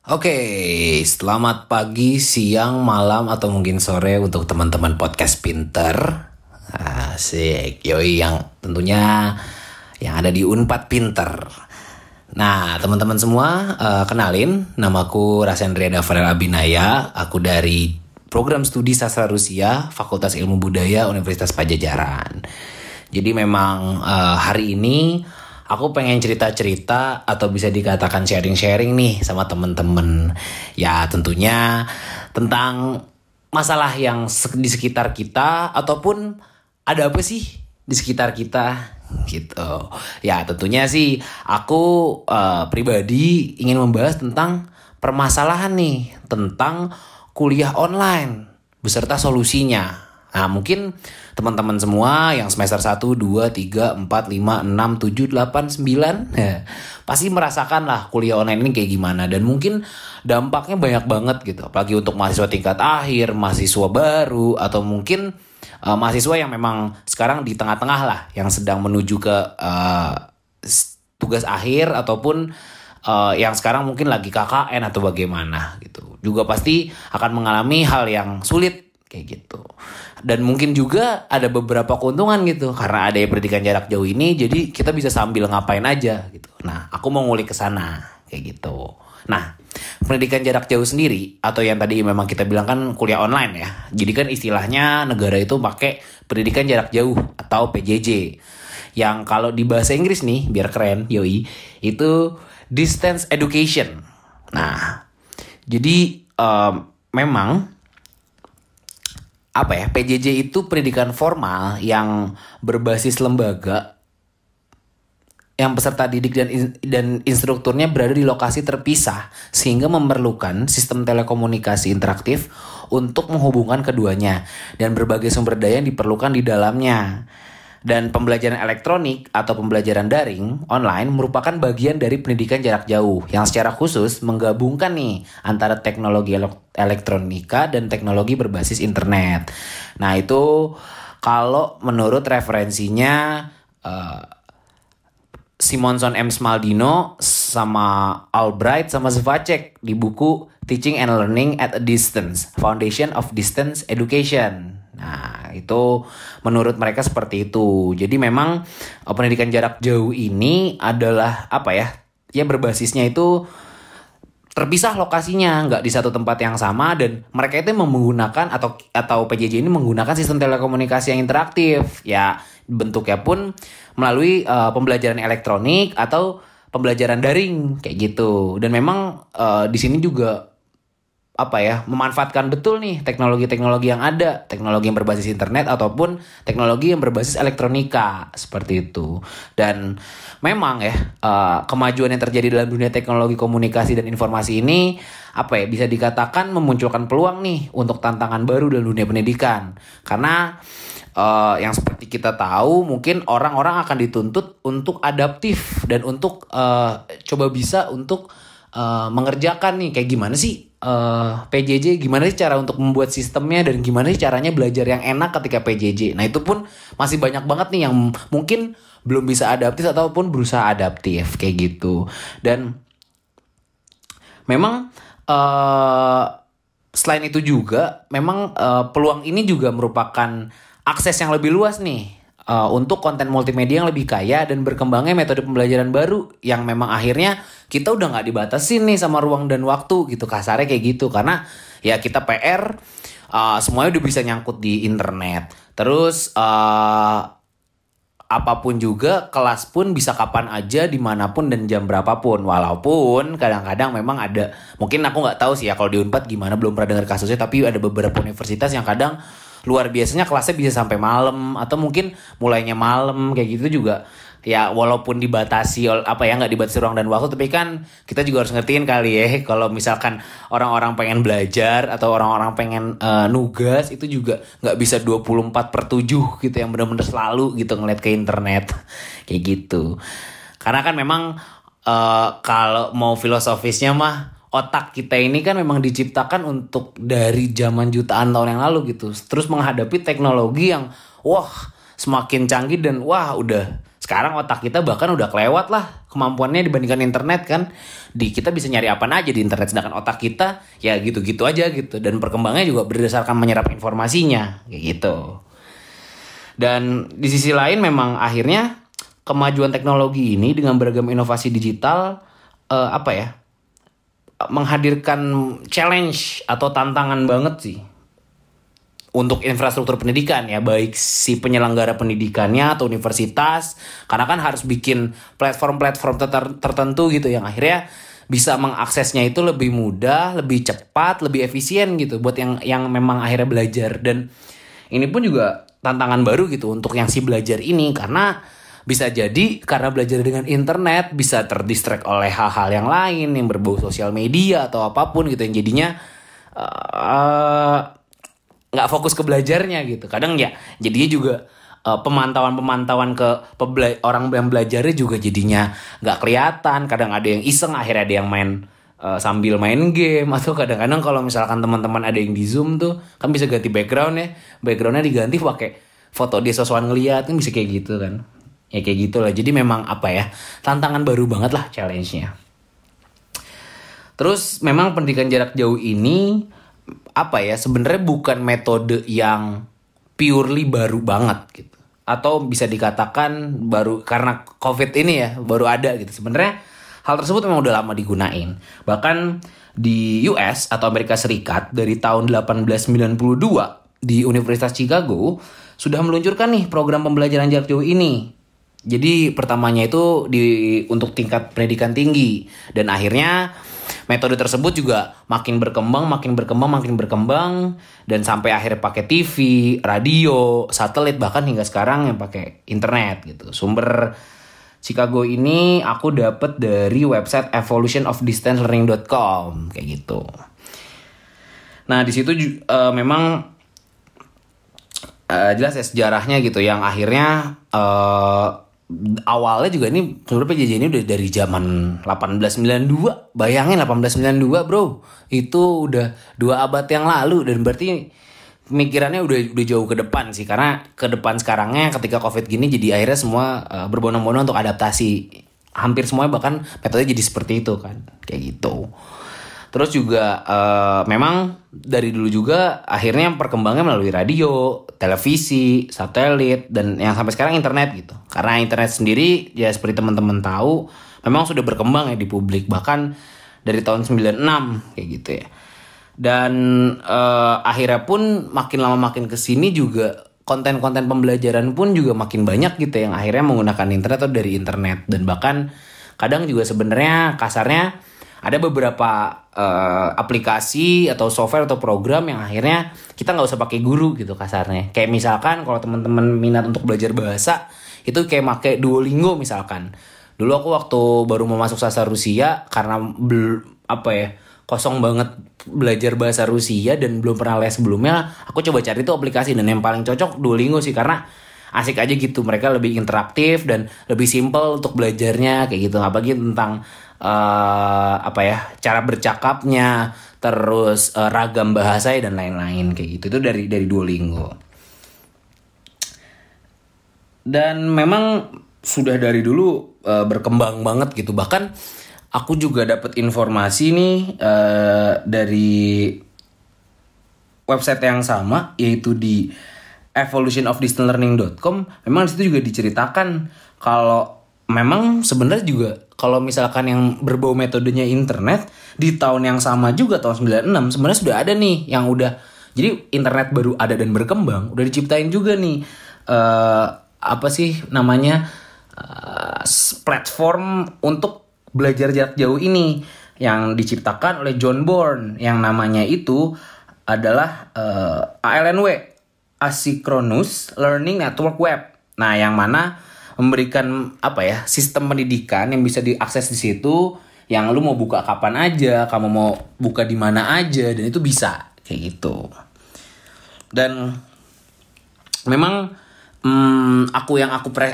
Oke, selamat pagi, siang, malam, atau mungkin sore untuk teman-teman podcast pinter. Asik, yoi yang tentunya yang ada di Unpad Pinter. Nah, teman-teman semua, kenalin, namaku Rasendria Dafarel Abinaya. Aku dari program studi sastra Rusia, Fakultas Ilmu Budaya Universitas Pajajaran. Jadi memang hari ini aku pengen cerita-cerita atau bisa dikatakan sharing-sharing nih sama temen-temen. Ya tentunya tentang masalah yang di sekitar kita ataupun ada apa sih di sekitar kita gitu. Ya tentunya sih aku pribadi ingin membahas tentang permasalahan nih tentang kuliah online beserta solusinya. Nah mungkin teman-teman semua yang semester 1, 2, 3, 4, 5, 6, 7, 8, 9 pasti merasakan lah kuliah online ini kayak gimana. Dan mungkin dampaknya banyak banget gitu. Apalagi untuk mahasiswa tingkat akhir, mahasiswa baru, atau mungkin mahasiswa yang memang sekarang di tengah-tengah lah, yang sedang menuju ke tugas akhir, ataupun yang sekarang mungkin lagi KKN atau bagaimana gitu. Juga pasti akan mengalami hal yang sulit kayak gitu. Dan mungkin juga ada beberapa keuntungan gitu karena ada pendidikan jarak jauh ini, jadi kita bisa sambil ngapain aja gitu. Nah, aku mau ngulik ke sana kayak gitu. Nah, pendidikan jarak jauh sendiri atau yang tadi memang kita bilang kan kuliah online ya. Jadi kan istilahnya negara itu pakai pendidikan jarak jauh atau PJJ. Yang kalau di bahasa Inggris nih biar keren, yoi, itu distance education. Nah, jadi memang PJJ itu pendidikan formal yang berbasis lembaga yang peserta didik dan instrukturnya berada di lokasi terpisah sehingga memerlukan sistem telekomunikasi interaktif untuk menghubungkan keduanya dan berbagai sumber daya yang diperlukan di dalamnya. Dan pembelajaran elektronik atau pembelajaran daring online merupakan bagian dari pendidikan jarak jauh yang secara khusus menggabungkan nih antara teknologi elektronika dan teknologi berbasis internet. Nah itu kalau menurut referensinya Simonson M. Smaldino sama Albright sama Zvacek di buku Teaching and Learning at a Distance, Foundation of Distance Education. Nah itu menurut mereka seperti itu. Jadi memang pendidikan jarak jauh ini adalah ya berbasisnya itu terpisah lokasinya, nggak di satu tempat yang sama, dan mereka itu menggunakan atau PJJ ini menggunakan sistem telekomunikasi yang interaktif. Ya bentuknya pun melalui pembelajaran elektronik atau pembelajaran daring kayak gitu. Dan memang di sini juga memanfaatkan betul nih teknologi-teknologi yang ada, teknologi yang berbasis internet ataupun teknologi yang berbasis elektronika seperti itu. Dan memang kemajuan yang terjadi dalam dunia teknologi komunikasi dan informasi ini bisa dikatakan memunculkan peluang nih untuk tantangan baru dalam dunia pendidikan. Karena yang seperti kita tahu mungkin orang-orang akan dituntut untuk adaptif dan untuk coba bisa untuk mengerjakan nih kayak gimana sih PJJ, gimana sih cara untuk membuat sistemnya dan gimana sih caranya belajar yang enak ketika PJJ. Nah itu pun masih banyak banget nih yang mungkin belum bisa adaptif ataupun berusaha adaptif kayak gitu. Dan memang selain itu juga memang peluang ini juga merupakan akses yang lebih luas nih untuk konten multimedia yang lebih kaya dan berkembangnya metode pembelajaran baru yang memang akhirnya kita udah nggak dibatasin nih sama ruang dan waktu gitu, kasarnya kayak gitu. Karena ya kita PR semuanya udah bisa nyangkut di internet. Terus apapun juga, kelas pun bisa kapan aja, dimanapun dan jam berapapun. Walaupun kadang-kadang memang ada, mungkin aku nggak tahu sih ya kalau di Unpad gimana, belum pernah dengar kasusnya, tapi ada beberapa universitas yang kadang luar biasanya kelasnya bisa sampai malam atau mungkin mulainya malam kayak gitu juga. Ya walaupun dibatasi nggak dibatasi ruang dan waktu, tapi kan kita juga harus ngertiin kali ya kalau misalkan orang-orang pengen belajar atau orang-orang pengen nugas itu juga nggak bisa 24/7 gitu yang benar-benar selalu gitu ngeliat ke internet kayak gitu. Karena kan memang kalau mau filosofisnya mah otak kita ini kan memang diciptakan untuk dari zaman jutaan tahun yang lalu gitu. Terus menghadapi teknologi yang semakin canggih dan udah sekarang otak kita bahkan udah kelewat lah kemampuannya dibandingkan internet kan. Kita bisa nyari apa aja di internet, sedangkan otak kita ya gitu-gitu aja gitu. Dan perkembangannya juga berdasarkan menyerap informasinya kayak gitu. Dan di sisi lain memang akhirnya kemajuan teknologi ini dengan beragam inovasi digital menghadirkan challenge atau tantangan banget sih untuk infrastruktur pendidikan ya, baik si penyelenggara pendidikannya atau universitas, karena kan harus bikin platform-platform tertentu gitu yang akhirnya bisa mengaksesnya itu lebih mudah, lebih cepat, lebih efisien gitu buat yang memang akhirnya belajar. Dan ini pun juga tantangan baru gitu untuk yang si belajar ini, karena bisa jadi karena belajar dengan internet bisa terdistract oleh hal-hal yang lain yang berbau sosial media atau apapun gitu, yang jadinya nggak fokus ke belajarnya gitu. Kadang ya jadinya juga pemantauan ke orang yang belajarnya juga jadinya nggak kelihatan. Kadang ada yang iseng, akhirnya ada yang main sambil main game. Atau kadang-kadang kalau misalkan teman-teman ada yang di Zoom tuh kan bisa ganti backgroundnya diganti pakai foto dia sosokan ngeliat, kan bisa kayak gitu kan. Ya kayak gitulah. Jadi memang tantangan baru banget lah, challenge-nya. Terus memang pendidikan jarak jauh ini sebenarnya bukan metode yang purely baru banget gitu, atau bisa dikatakan baru karena COVID ini ya baru ada gitu. Sebenarnya hal tersebut memang udah lama digunain. Bahkan di US atau Amerika Serikat dari tahun 1892 di Universitas Chicago sudah meluncurkan nih program pembelajaran jarak jauh ini. Jadi pertamanya itu untuk tingkat pendidikan tinggi, dan akhirnya metode tersebut juga makin berkembang dan sampai akhirnya pakai TV, radio, satelit, bahkan hingga sekarang yang pakai internet gitu. Sumber Chicago ini aku dapat dari website evolutionofdistancelearning.com kayak gitu. Nah, di situ memang jelas ya sejarahnya gitu, yang akhirnya awalnya juga ini sebenarnya PJJ ini udah dari zaman 1892. Bayangin 1892 bro, itu udah 2 abad yang lalu. Dan berarti pemikirannya udah jauh ke depan sih, karena ke depan sekarangnya ketika COVID gini jadi akhirnya semua berbondong-bondong untuk adaptasi. Hampir semuanya bahkan metodenya jadi seperti itu kan, kayak gitu. Terus juga memang dari dulu juga akhirnya perkembangannya melalui radio, televisi, satelit, dan yang sampai sekarang internet gitu. Karena internet sendiri ya seperti teman-teman tahu memang sudah berkembang ya di publik, bahkan dari tahun 96 kayak gitu ya. Dan akhirnya pun makin lama makin kesini juga konten-konten pembelajaran pun juga makin banyak gitu yang akhirnya menggunakan internet atau dari internet. Dan bahkan kadang juga sebenarnya kasarnya ada beberapa aplikasi atau software atau program yang akhirnya kita nggak usah pakai guru gitu kasarnya. Kayak misalkan kalau teman-teman minat untuk belajar bahasa, itu kayak pakai Duolingo misalkan. Dulu aku waktu baru mau masuk sastra Rusia, karena kosong banget belajar bahasa Rusia dan belum pernah les sebelumnya, aku coba cari tuh aplikasi, dan yang paling cocok Duolingo sih, karena asik aja gitu. Mereka lebih interaktif dan lebih simple untuk belajarnya kayak gitu. Apalagi tentang cara bercakapnya, terus ragam bahasa dan lain-lain kayak gitu. Itu dari Duolingo. Dan memang sudah dari dulu berkembang banget gitu. Bahkan aku juga dapat informasi nih dari website yang sama, yaitu di evolutionofdistancelearning.com. Memang di situ juga diceritakan kalau memang sebenarnya juga kalau misalkan yang berbau metodenya internet, di tahun yang sama juga tahun 96 sebenarnya sudah ada nih yang udah, jadi internet baru ada dan berkembang, udah diciptain juga nih platform untuk belajar jarak jauh ini yang diciptakan oleh John Bourne, yang namanya itu adalah ALNW, Asynchronous Learning Network Web. Nah, yang mana memberikan sistem pendidikan yang bisa diakses di situ, yang lu mau buka kapan aja, kamu mau buka di mana aja, dan itu bisa kayak gitu. Dan memang aku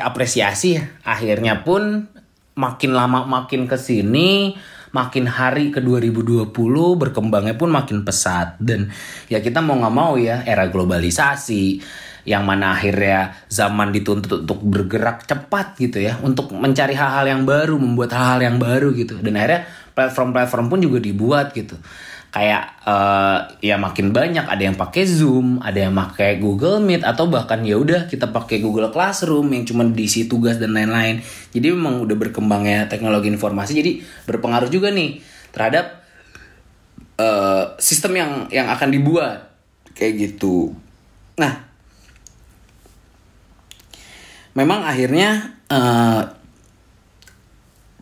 apresiasi, akhirnya pun makin lama makin kesini, makin hari ke 2020 berkembangnya pun makin pesat. Dan ya kita mau gak mau ya, era globalisasi, yang mana akhirnya zaman dituntut untuk bergerak cepat gitu ya, untuk mencari hal-hal yang baru, membuat hal-hal yang baru gitu. Dan akhirnya platform-platform pun juga dibuat gitu. Kayak ya makin banyak, ada yang pakai Zoom, ada yang pakai Google Meet, atau bahkan ya udah kita pakai Google Classroom yang cuma diisi tugas dan lain-lain. Jadi memang udah berkembangnya teknologi informasi, jadi berpengaruh juga nih terhadap sistem yang akan dibuat kayak gitu. Nah, memang akhirnya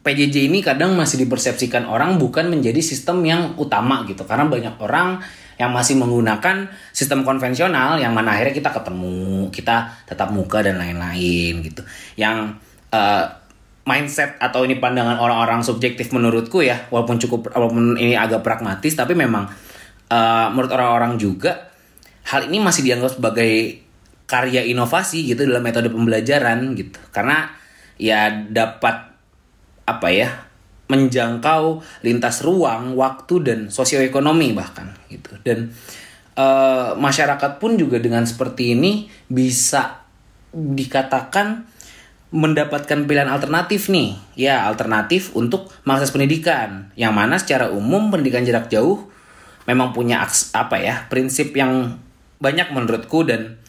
PJJ ini kadang masih dipersepsikan orang bukan menjadi sistem yang utama gitu, karena banyak orang yang masih menggunakan sistem konvensional yang mana akhirnya kita ketemu, kita tatap muka dan lain-lain gitu. Yang mindset atau ini pandangan orang-orang subjektif menurutku ya, walaupun ini agak pragmatis, tapi memang menurut orang-orang juga hal ini masih dianggap sebagai karya inovasi gitu dalam metode pembelajaran gitu, karena ya dapat menjangkau lintas ruang, waktu, dan sosioekonomi bahkan gitu. Dan masyarakat pun juga dengan seperti ini bisa dikatakan mendapatkan pilihan alternatif nih, ya alternatif untuk mengakses pendidikan, yang mana secara umum pendidikan jarak jauh memang punya prinsip yang banyak menurutku, dan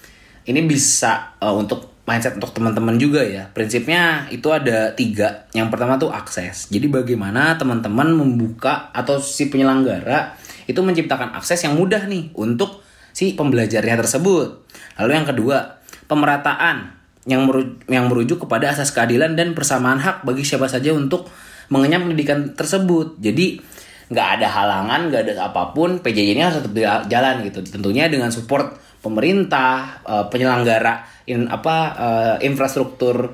ini bisa untuk mindset untuk teman-teman juga ya. Prinsipnya itu ada 3. Yang pertama tuh akses. Jadi bagaimana teman-teman membuka atau si penyelenggara itu menciptakan akses yang mudah nih untuk si pembelajarnya tersebut. Lalu yang kedua, pemerataan yang merujuk kepada asas keadilan dan persamaan hak bagi siapa saja untuk mengenyam pendidikan tersebut. Jadi nggak ada halangan, nggak ada apapun, PJJ ini harus tetap jalan gitu. Tentunya dengan support pemerintah, penyelenggara infrastruktur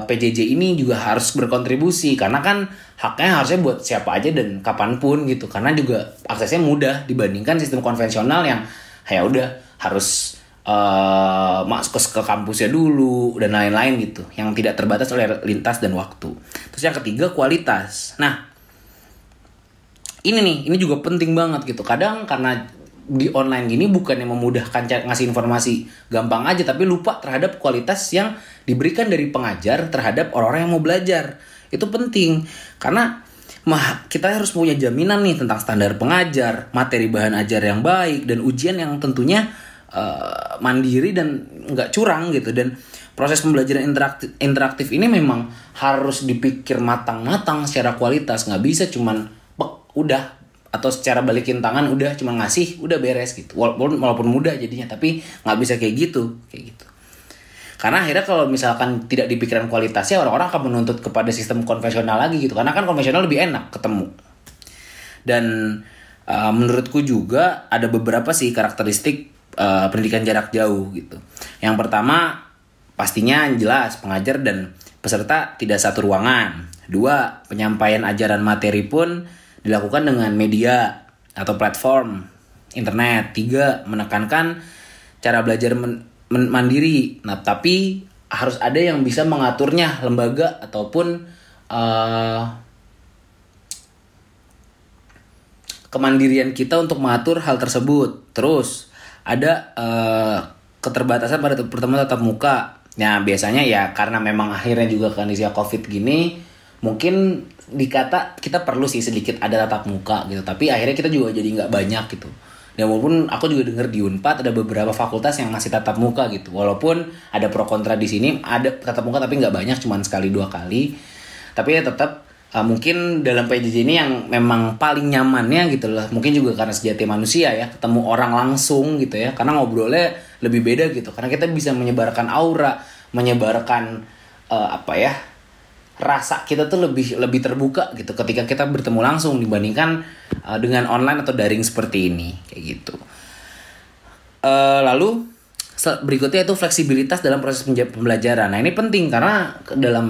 PJJ ini juga harus berkontribusi, karena kan haknya harusnya buat siapa aja dan kapanpun gitu. Karena juga aksesnya mudah dibandingkan sistem konvensional yang ya udah harus masuk ke kampusnya dulu dan lain-lain gitu, yang tidak terbatas oleh lintas dan waktu. Terus yang ketiga, kualitas. Nah, ini juga penting banget gitu. Kadang karena di online gini bukannya memudahkan ngasih informasi gampang aja, tapi lupa terhadap kualitas yang diberikan dari pengajar terhadap orang-orang yang mau belajar. Itu penting karena kita harus punya jaminan nih tentang standar pengajar, materi bahan ajar yang baik, dan ujian yang tentunya mandiri dan nggak curang gitu. Dan proses pembelajaran interaktif ini memang harus dipikir matang-matang secara kualitas. Nggak bisa cuman udah, atau secara balikin tangan udah cuma ngasih udah beres gitu. Walaupun mudah jadinya, tapi nggak bisa kayak gitu. Karena akhirnya kalau misalkan tidak dipikirkan kualitasnya, orang-orang akan menuntut kepada sistem konvensional lagi gitu. Karena kan konvensional lebih enak ketemu. Dan menurutku juga ada beberapa sih karakteristik pendidikan jarak jauh gitu. Yang pertama, pastinya jelas pengajar dan peserta tidak satu ruangan. 2, penyampaian ajaran materi pun dilakukan dengan media atau platform internet. 3, menekankan cara belajar mandiri. Nah, tapi harus ada yang bisa mengaturnya, lembaga ataupun kemandirian kita untuk mengatur hal tersebut. Terus ada keterbatasan pada pertemuan tatap muka. Nah, biasanya ya karena memang akhirnya juga kondisi COVID gini, mungkin dikata kita perlu sih sedikit ada tatap muka gitu. Tapi akhirnya kita juga jadi nggak banyak gitu. Dan walaupun aku juga dengar di Unpad ada beberapa fakultas yang masih tatap muka gitu. Walaupun ada pro kontra di sini, ada tatap muka tapi nggak banyak, cuma sekali 2 kali. Tapi ya tetap mungkin dalam PJJ ini yang memang paling nyamannya gitu loh. Mungkin juga karena sejati manusia ya, ketemu orang langsung gitu ya. Karena ngobrolnya lebih beda gitu. Karena kita bisa menyebarkan aura, menyebarkan rasa kita tuh lebih terbuka gitu ketika kita bertemu langsung dibandingkan dengan online atau daring seperti ini kayak gitu. Lalu berikutnya itu fleksibilitas dalam proses pembelajaran. Nah, ini penting karena dalam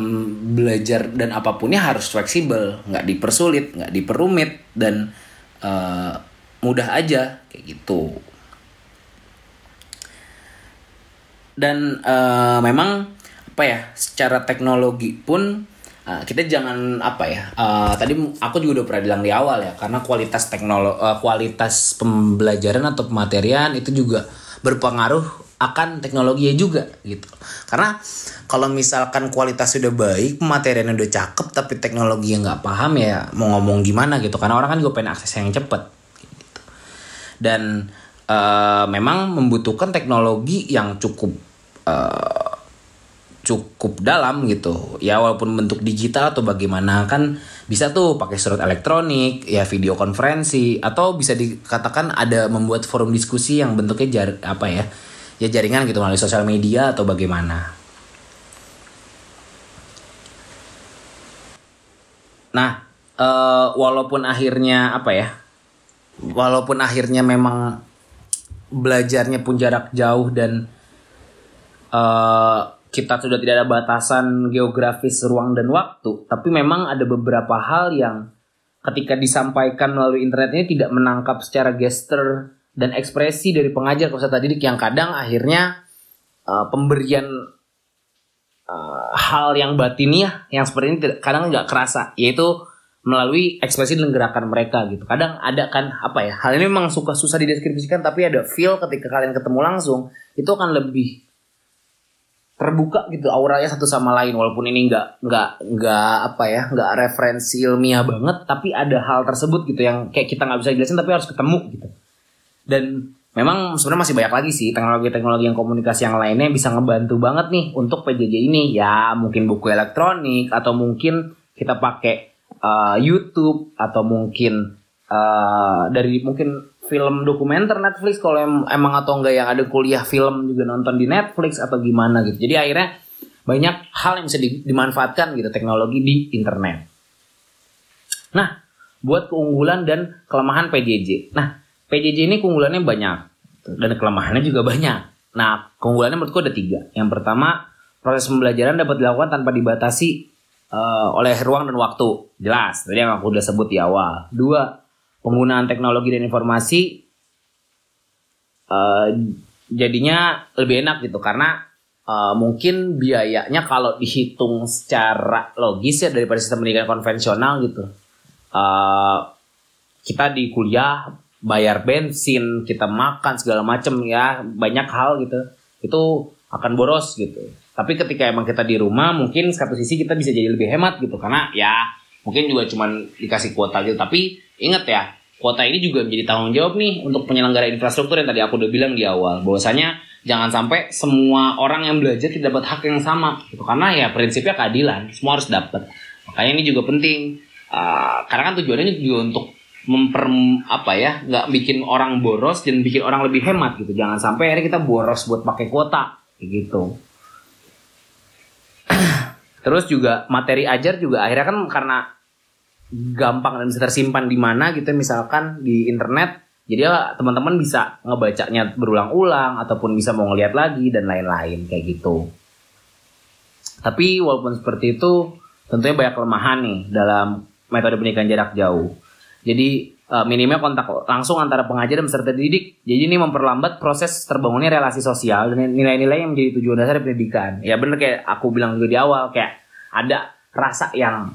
belajar dan apapunnya harus fleksibel, nggak dipersulit, nggak diperumit, dan mudah aja kayak gitu. Dan memang secara teknologi pun kita jangan tadi aku juga udah pernah bilang di awal ya, karena kualitas pembelajaran atau pematerian itu juga berpengaruh akan teknologinya juga gitu. Karena kalau misalkan kualitasnya udah baik, materialnya udah cakep, tapi teknologi yang nggak paham, ya mau ngomong gimana gitu. Karena orang kan juga pengen akses yang cepet gitu. Dan memang membutuhkan teknologi yang cukup dalam gitu ya, walaupun bentuk digital atau bagaimana, kan bisa tuh pakai surat elektronik ya, video konferensi, atau bisa dikatakan ada membuat forum diskusi yang bentuknya jaringan gitu melalui sosial media atau bagaimana. Nah, walaupun akhirnya memang belajarnya pun jarak jauh dan kita sudah tidak ada batasan geografis, ruang dan waktu, tapi memang ada beberapa hal yang ketika disampaikan melalui internet ini tidak menangkap secara gestur dan ekspresi dari pengajar atau peserta didik, yang kadang akhirnya pemberian hal yang batiniah yang seperti ini kadang nggak kerasa, yaitu melalui ekspresi dan gerakan mereka gitu. Kadang ada kan hal ini memang susah dideskripsikan, tapi ada feel ketika kalian ketemu langsung, itu akan lebih terbuka gitu auranya satu sama lain, walaupun ini nggak referensi ilmiah banget, tapi ada hal tersebut gitu yang kayak kita nggak bisa jelasin tapi harus ketemu gitu. Dan memang sebenarnya masih banyak lagi sih teknologi-teknologi yang komunikasi yang lainnya bisa ngebantu banget nih untuk PJJ ini. Ya mungkin buku elektronik, atau mungkin kita pakai YouTube, atau mungkin dari mungkin film dokumenter Netflix kalau emang, atau enggak yang ada kuliah film juga nonton di Netflix atau gimana gitu. Jadi akhirnya banyak hal yang bisa dimanfaatkan gitu teknologi di internet. Nah, buat keunggulan dan kelemahan PJJ. Nah, PJJ ini keunggulannya banyak dan kelemahannya juga banyak. Nah, keunggulannya menurutku ada 3. Yang pertama, proses pembelajaran dapat dilakukan tanpa dibatasi oleh ruang dan waktu. Jelas, tadi yang aku udah sebut di awal. 2, penggunaan teknologi dan informasi jadinya lebih enak gitu, karena mungkin biayanya kalau dihitung secara logis ya daripada sistem pendidikan konvensional gitu. Kita di kuliah bayar bensin, kita makan segala macam ya, banyak hal gitu, itu akan boros gitu. Tapi ketika emang kita di rumah, mungkin satu sisi kita bisa jadi lebih hemat gitu, karena ya mungkin juga cuman dikasih kuota gitu. Tapi ingat ya, kuota ini juga menjadi tanggung jawab nih untuk penyelenggara infrastruktur yang tadi aku udah bilang di awal, bahwasanya jangan sampai semua orang yang belajar tidak dapat hak yang sama gitu, karena ya prinsipnya keadilan, semua harus dapat. Makanya ini juga penting, karena kan tujuannya juga untuk nggak bikin orang boros dan bikin orang lebih hemat gitu. Jangan sampai akhirnya kita boros buat pakai kuota gitu. Terus juga materi ajar juga akhirnya kan karena gampang dan bisa tersimpan di mana gitu, misalkan di internet, jadi ya teman-teman bisa ngebacanya berulang-ulang ataupun bisa mau ngeliat lagi dan lain-lain kayak gitu. Tapi walaupun seperti itu, tentunya banyak kelemahan nih dalam metode pendidikan jarak jauh. Jadi minimnya kontak langsung antara pengajar dan peserta didik. Jadi ini memperlambat proses terbangunnya relasi sosial dan nilai-nilai yang menjadi tujuan dasar pendidikan. Ya bener kayak aku bilang juga di awal, kayak ada rasa yang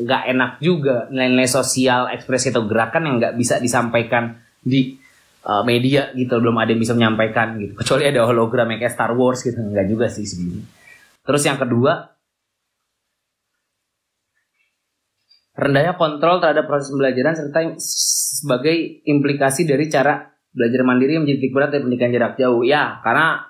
nggak enak juga, nilai-nilai sosial, ekspresi atau gerakan yang nggak bisa disampaikan di media gitu, belum ada yang bisa menyampaikan gitu. Kecuali ada hologram yang kayak Star Wars gitu, nggak juga sih sebenarnya. Terus yang kedua, rendahnya kontrol terhadap proses pembelajaran serta sebagai implikasi dari cara belajar mandiri yang menjadi titik berat dari pendidikan jarak jauh. Ya, karena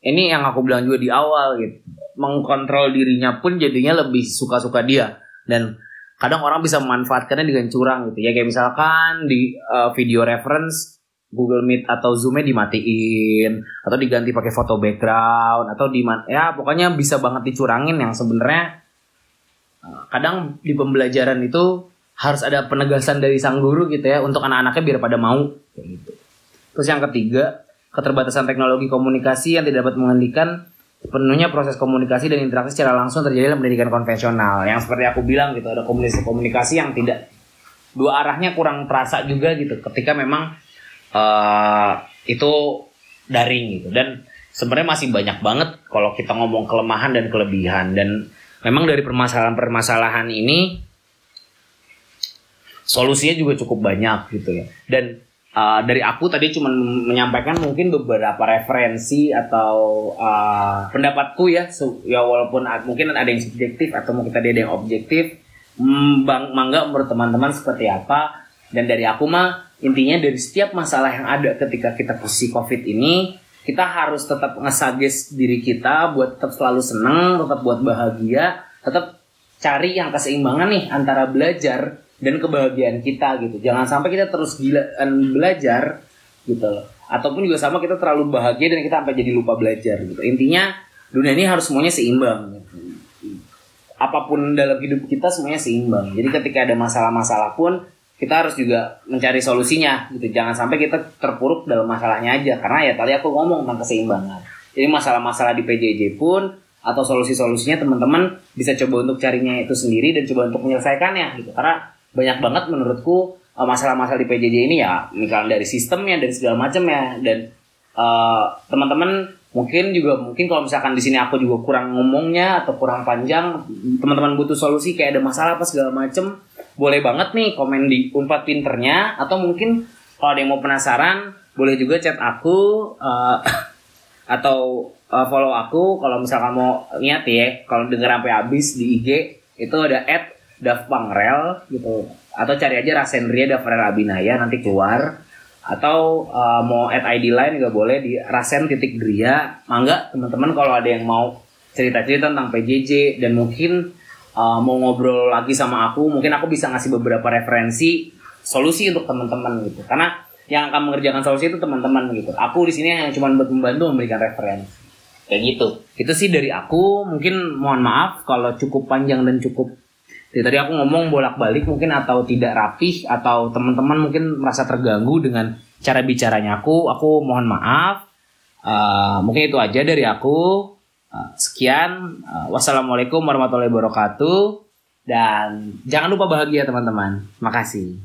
ini yang aku bilang juga di awal gitu. Mengkontrol dirinya pun jadinya lebih suka-suka dia. Dan kadang orang bisa memanfaatkannya dengan curang gitu. Ya kayak misalkan di video reference Google Meet atau Zoom-nya dimatiin atau diganti pakai foto background atau ya pokoknya bisa banget dicurangin, yang sebenarnya kadang di pembelajaran itu harus ada penegasan dari sang guru gitu ya, untuk anak-anaknya biar pada mau kayak gitu. Terus yang ketiga, keterbatasan teknologi komunikasi yang tidak dapat menghentikan sepenuhnya proses komunikasi dan interaksi secara langsung terjadi dalam pendidikan konvensional. Yang seperti aku bilang gitu, ada komunikasi yang tidak dua arahnya, kurang terasa juga gitu ketika memang itu daring gitu. Dan sebenarnya masih banyak banget kalau kita ngomong kelemahan dan kelebihan, dan memang dari permasalahan-permasalahan ini solusinya juga cukup banyak gitu ya. Dan dari aku tadi cuma menyampaikan mungkin beberapa referensi atau pendapatku ya, ya walaupun mungkin ada yang subjektif atau mungkin tadi ada yang objektif. Mangga menurut teman-teman seperti apa. Dan dari aku mah intinya dari setiap masalah yang ada ketika kita posisi COVID ini, kita harus tetap nge-suggest diri kita buat tetap selalu seneng, tetap buat bahagia, tetap cari yang keseimbangan nih antara belajar dan kebahagiaan kita gitu. Jangan sampai kita terus belajar gitu loh. Ataupun juga sama kita terlalu bahagia dan kita sampai jadi lupa belajar gitu. Intinya dunia ini harus semuanya seimbang gitu. Apapun dalam hidup kita semuanya seimbang. Jadi ketika ada masalah-masalah pun kita harus juga mencari solusinya gitu. Jangan sampai kita terpuruk dalam masalahnya aja. Karena ya tadi aku ngomong tentang keseimbangan. Jadi masalah-masalah di PJJ pun atau solusi-solusinya teman-teman bisa coba untuk carinya itu sendiri dan coba untuk menyelesaikannya gitu. Karena banyak banget menurutku masalah-masalah di PJJ ini ya, misalnya dari sistemnya, dari segala macamnya. Dan teman-teman mungkin kalau misalkan di sini aku juga kurang ngomongnya atau kurang panjang, teman-teman butuh solusi kayak ada masalah apa segala macam, boleh banget nih komen di Unpad Pinternya, atau mungkin kalau ada yang mau penasaran boleh juga chat aku atau follow aku. Kalau misalkan mau lihat ya, kalau denger sampai habis di IG itu ada @davpangrel gitu, atau cari aja Rasendria Davrel Abinaya nanti keluar, atau mau ID line juga boleh di rasen.dria. Mangga teman-teman kalau ada yang mau cerita-cerita tentang PJJ dan mungkin mau ngobrol lagi sama aku, mungkin aku bisa ngasih beberapa referensi solusi untuk teman-teman gitu. Karena yang akan mengerjakan solusi itu teman-teman gitu. Aku di sini yang cuma membantu memberikan referensi. Kayak gitu. Itu sih dari aku. Mungkin mohon maaf kalau cukup panjang dan cukup, jadi tadi aku ngomong bolak-balik mungkin atau tidak rapih, atau teman-teman mungkin merasa terganggu dengan cara bicaranya aku. Aku mohon maaf. Mungkin itu aja dari aku. Sekian. Wassalamualaikum warahmatullahi wabarakatuh. Dan jangan lupa bahagia teman-teman. Makasih.